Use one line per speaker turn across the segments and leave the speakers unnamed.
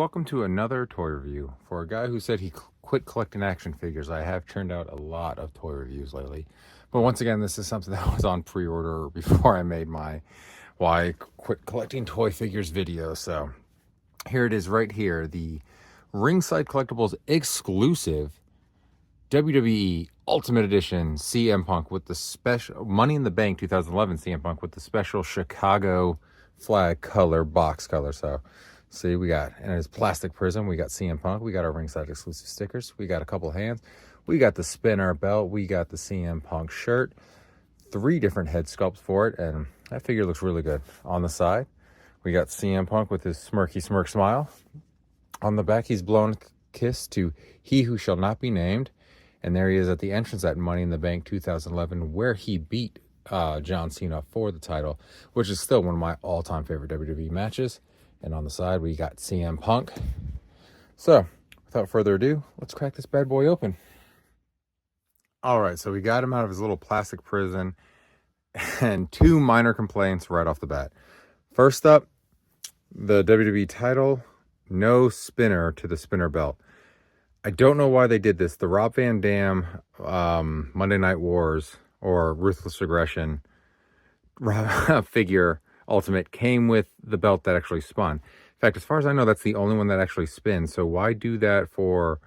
welcome to another toy review. For a guy who said he quit collecting action figures, I have turned out a lot of toy reviews lately. But once again, this is something that was on pre-order before I made my why I quit collecting toy figures video. So here it is right here, the Ringside Collectibles exclusive WWE Ultimate Edition CM Punk with the special Money in the Bank 2011 CM Punk with the special Chicago flag color, box color. So see, we got, and it's plastic prism, we got CM Punk, we got our Ringside exclusive stickers, we got a couple hands, we got the spinner belt, we got the CM Punk shirt, 3 different head sculpts for it, and that figure looks really good. On the side, we got CM Punk with his smirky smirk smile. On the back, he's blowing a kiss to He Who Shall Not Be Named, and there he is at the entrance at Money in the Bank 2011, where he beat John Cena for the title, which is still one of my all-time favorite WWE matches. And on the side, we got CM Punk. So, without further ado, let's crack this bad boy open. All right, so we got him out of his little plastic prison, and 2 minor complaints right off the bat. First up, the WWE title, no spinner to the spinner belt. I don't know why they did this. The Rob Van Dam Monday Night Wars or Ruthless Aggression figure Ultimate came with the belt that actually spun. In fact, as far as I know, that's the only one that actually spins. So why do that for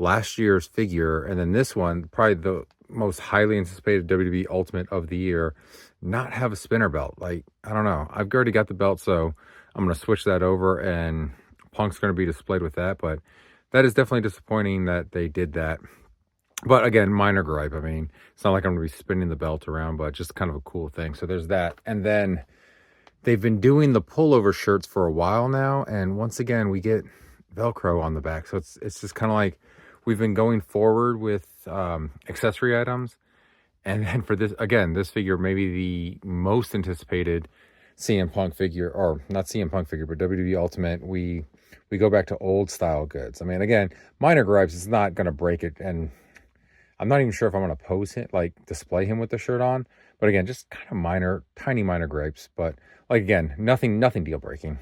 last year's figure, and then this one, probably the most highly anticipated WWE Ultimate of the year, not have a spinner belt? Like, I don't know. I've already got the belt, so I'm going to switch that over, and Punk's going to be displayed with that. But that is definitely disappointing that they did that. But again, minor gripe. I mean, it's not like I'm going to be spinning the belt around, but just kind of a cool thing. So there's that. And then they've been doing the pullover shirts for a while now, and once again, we get Velcro on the back. So it's just kind of like we've been going forward with accessory items. And then for this, again, this figure, maybe the most anticipated CM Punk figure, or not CM Punk figure, but WWE Ultimate, we go back to old style goods. I mean, again, minor gripes, it's not going to break it. And I'm not even sure if I'm going to pose him, like display him with the shirt on. But again, just kind of minor, tiny minor gripes. But like, again, nothing deal breaking.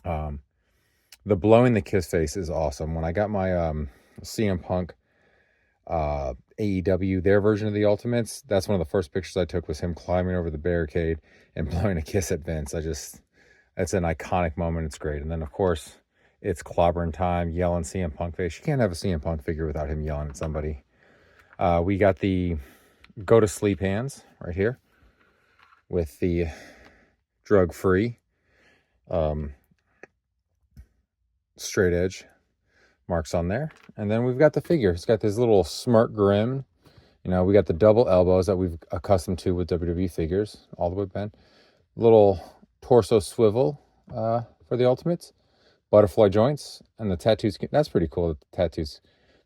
The blowing the kiss face is awesome. When I got my CM Punk AEW, their version of the Ultimates, that's one of the first pictures I took, was him climbing over the barricade and blowing a kiss at Vince. It's an iconic moment. It's great. And then, of course, it's clobbering time, yelling CM Punk face. You can't have a CM Punk figure without him yelling at somebody. We got the go to sleep hands right here with the drug-free straight edge marks on there. And then we've got the figure. It's got this little smirk grin. You know, we got the double elbows that we've accustomed to with WWE figures, all the way bent. Little torso swivel for the Ultimates. Butterfly joints, and the tattoos. That's pretty cool. The tattoos.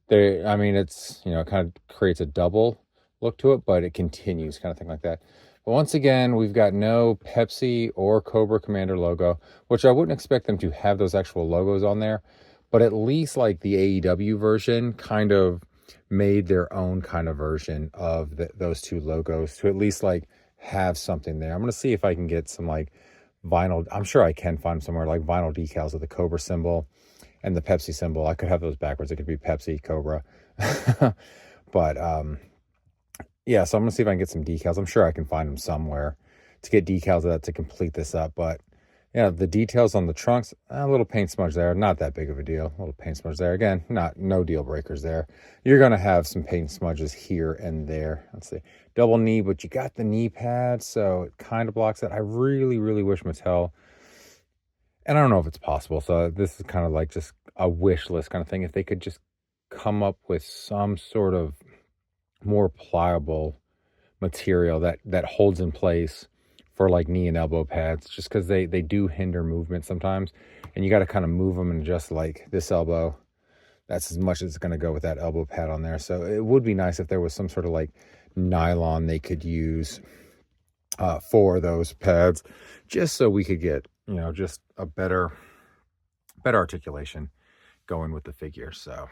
I mean, it's, you know, it kind of creates a double look to it, but it continues, kind of thing like that. But once again, we've got no Pepsi or Cobra Commander logo, which I wouldn't expect them to have those actual logos on there. But at least like the AEW version kind of made their own kind of version of those 2 logos to at least like have something there. I'm going to see if I can get some like vinyl. I'm sure I can find somewhere like vinyl decals of the Cobra symbol and the Pepsi symbol. I could have those backwards. It could be Pepsi, Cobra. But yeah, so I'm going to see if I can get some decals. I'm sure I can find them somewhere to get decals of that to complete this up. But yeah, the details on the trunks, a little paint smudge there. Not that big of a deal. A little paint smudge there. Again, no deal breakers there. You're going to have some paint smudges here and there. Let's see. Double knee, but you got the knee pad, so it kind of blocks it. I really, really wish Mattel, and I don't know if it's possible, so this is kind of like just a wish list kind of thing, if they could just come up with some sort of more pliable material that holds in place for like knee and elbow pads, just because they do hinder movement sometimes, and you got to kind of move them and adjust. Like this elbow, that's as much as it's going to go with that elbow pad on there. So it would be nice if there was some sort of like nylon they could use for those pads, just so we could get, you know, just a better articulation going with the figure. So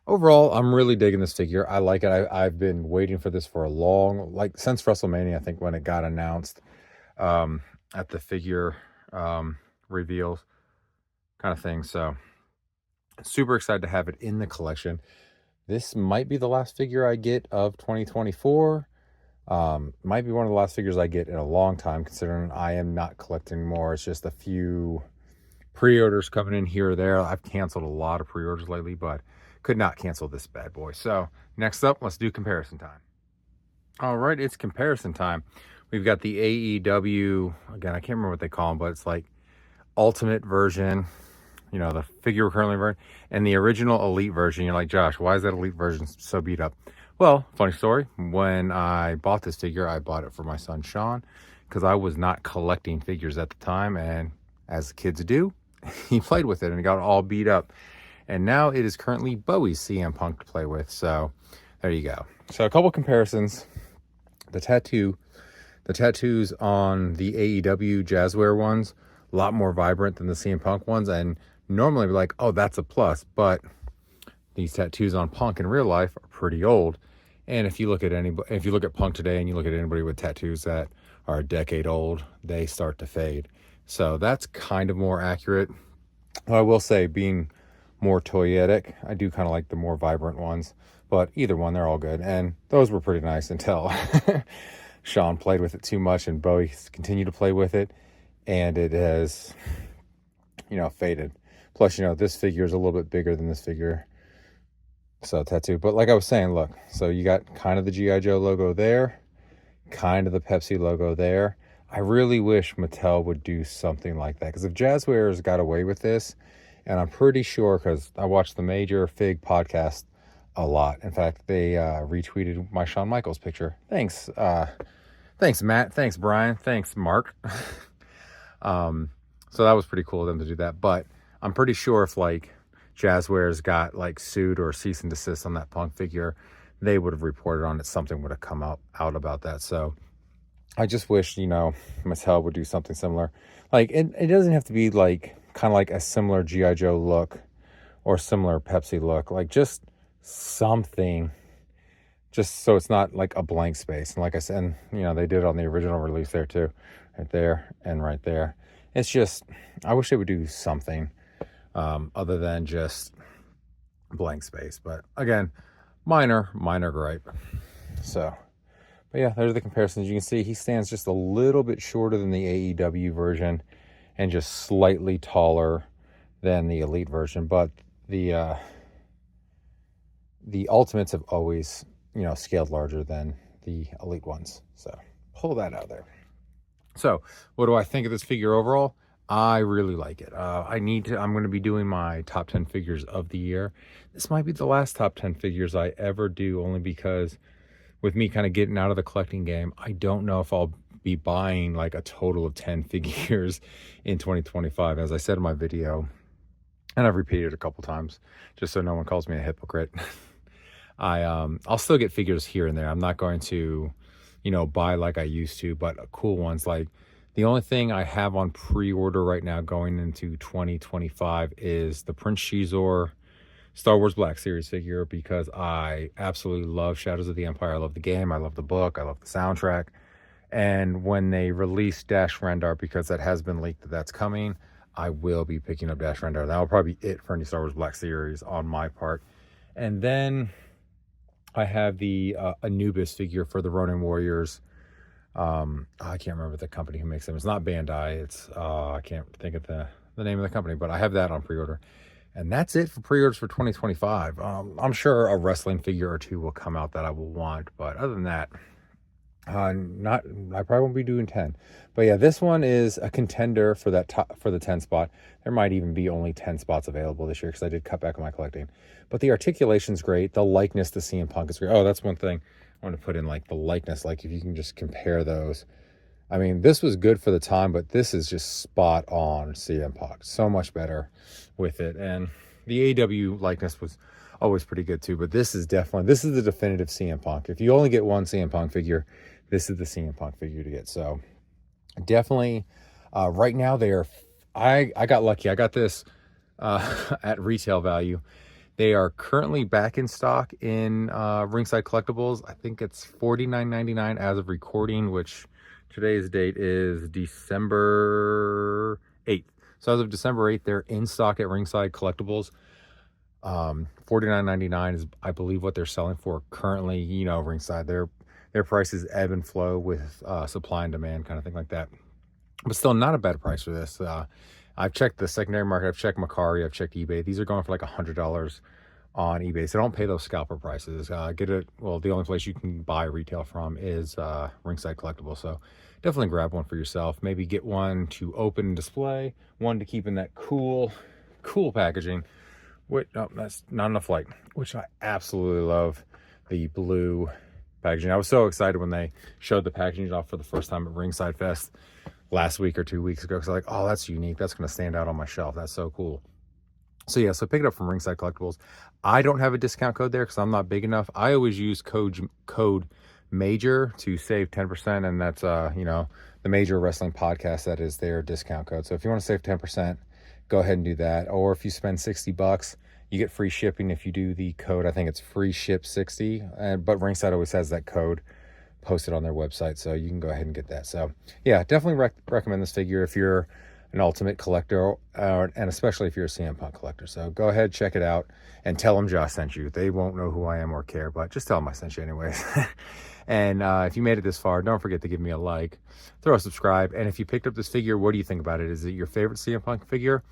overall, I'm really digging this figure. I like it. I've been waiting for this for a long, like since WrestleMania, I think, when it got announced at the figure reveals. kind of thing. So super excited to have it in the collection. This might be the last figure I get of 2024. Might be one of the last figures I get in a long time, considering I am not collecting more. It's just a few pre-orders coming in here or there. I've canceled a lot of pre-orders lately, but could not cancel this bad boy. So next up, let's do comparison time. All right, it's comparison time. We've got the AEW, again, I can't remember what they call them, but it's like ultimate version, you know, the figure we're currently wearing, and the original elite version. You're like, Josh, why is that elite version so beat up? Well, funny story. When I bought this figure, I bought it for my son, Sean, because I was not collecting figures at the time. And as kids do, he played with it and it got all beat up. And now it is currently Bowie's CM Punk to play with. So there you go. So a couple comparisons. The tattoos on the AEW Jazzware ones, a lot more vibrant than the CM Punk ones. And normally we're like, oh, that's a plus. But these tattoos on Punk in real life are pretty old. And if you look at Punk today and you look at anybody with tattoos that are a decade old, they start to fade. So that's kind of more accurate. Well, I will say, being more toyetic, I do kind of like the more vibrant ones. But either one, they're all good. And those were pretty nice until Sean played with it too much and Bowie continued to play with it. And it has, you know, faded. Plus, you know, this figure is a little bit bigger than this figure. So tattoo. But like I was saying, look, so you got kind of the G.I. Joe logo there, kind of the Pepsi logo there. I really wish Mattel would do something like that, because if Jazzwares got away with this, and I'm pretty sure, because I watched the Major Fig podcast a lot. In fact, they retweeted my Shawn Michaels picture. Thanks, Matt. Thanks, Brian. Thanks, Mark. So that was pretty cool of them to do that. But I'm pretty sure if like Jazzwares got like sued or cease and desist on that Punk figure, they would have reported on it. Something would have come out about that. So I just wish, you know, Mattel would do something similar. Like it doesn't have to be like kind of like a similar G.I. Joe look or similar Pepsi look. Like just something, just so it's not like a blank space. And like I said, and, you know, they did it on the original release there too, right there and right there. It's just, I wish they would do something other than just blank space. But again, minor gripe. So, but yeah, there's the comparisons. You can see he stands just a little bit shorter than the AEW version and just slightly taller than the Elite version. But the Ultimates have always, you know, scaled larger than the Elite ones. So pull that out there. So what do I think of this figure overall? I really like it. I'm going to be doing my top 10 figures of the year. This might be the last top 10 figures I ever do, only because with me kind of getting out of the collecting game, I don't know if I'll be buying like a total of 10 figures in 2025. As I said in my video, and I've repeated a couple times just so no one calls me a hypocrite. I'll still get figures here and there. I'm not going to, you know, buy like I used to, but cool ones. Like the only thing I have on pre-order right now going into 2025 is the Prince Shizor Star Wars Black Series figure, because I absolutely love Shadows of the Empire. I love the game. I love the book. I love the soundtrack. And when they release Dash Rendar, because that has been leaked that that's coming, I will be picking up Dash Rendar. That will probably be it for any Star Wars Black Series on my part. And then I have the Anubis figure for the Ronin Warriors. I can't remember the company who makes them. It's not Bandai. It's I can't think of the name of the company, but I have that on pre-order. And that's it for pre-orders for 2025. I'm sure a wrestling figure or two will come out that I will want, but other than that, I probably won't be doing 10. But yeah, this one is a contender for the 10 spot. There might even be only 10 spots available this year, because I did cut back on my collecting. But the articulation's great. The likeness to CM Punk is great. Oh, that's one thing I want to put in, like the likeness. Like if you can just compare those. I mean, this was good for the time, but this is just spot on CM Punk. So much better with it. And the AW likeness was always pretty good too, but this is the definitive CM Punk. If you only get one CM Punk figure, this is the CM Punk figure to get. So definitely right now I got lucky. I got this at retail value. They are currently back in stock in Ringside Collectibles. I think it's $49.99 as of recording, which today's date is December 8th. So as of December 8th, they're in stock at Ringside Collectibles. $49.99 is, I believe, what they're selling for currently. You know, Ringside, their prices ebb and flow with supply and demand, kind of thing like that. But still, not a bad price for this. I've checked the secondary market. I've checked Macari. I've checked eBay. These are going for like $100 on eBay. So don't pay those scalper prices. Get it. Well, the only place you can buy retail from is Ringside Collectibles. So definitely grab one for yourself. Maybe get one to open and display. One to keep in that cool packaging. Wait, no, that's not enough light. Which I absolutely love. The blue packaging. I was so excited when they showed the packaging off for the first time at Ringside Fest last week or 2 weeks ago, because I'm like, oh, that's unique. That's going to stand out on my shelf. That's so cool. So yeah, so pick it up from Ringside Collectibles. I don't have a discount code there because I'm not big enough. I always use code MAJOR to save 10%, and that's you know, the Major Wrestling Podcast. That is their discount code. So if you want to save 10%, go ahead and do that. Or if you spend $60, you get free shipping if you do the code. I think it's free ship 60, but Ringside always has that code posted on their website, so you can go ahead and get that. So yeah, definitely recommend this figure if you're an Ultimate collector, and especially if you're a CM Punk collector. So go ahead, check it out, and tell them Josh sent you. They won't know who I am or care, but just tell them I sent you anyways. And if you made it this far, don't forget to give me a like, throw a subscribe, and if you picked up this figure, what do you think about it? Is it your favorite CM Punk figure?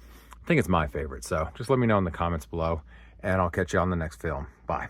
I think it's my favorite, so just let me know in the comments below, and I'll catch you on the next film. Bye.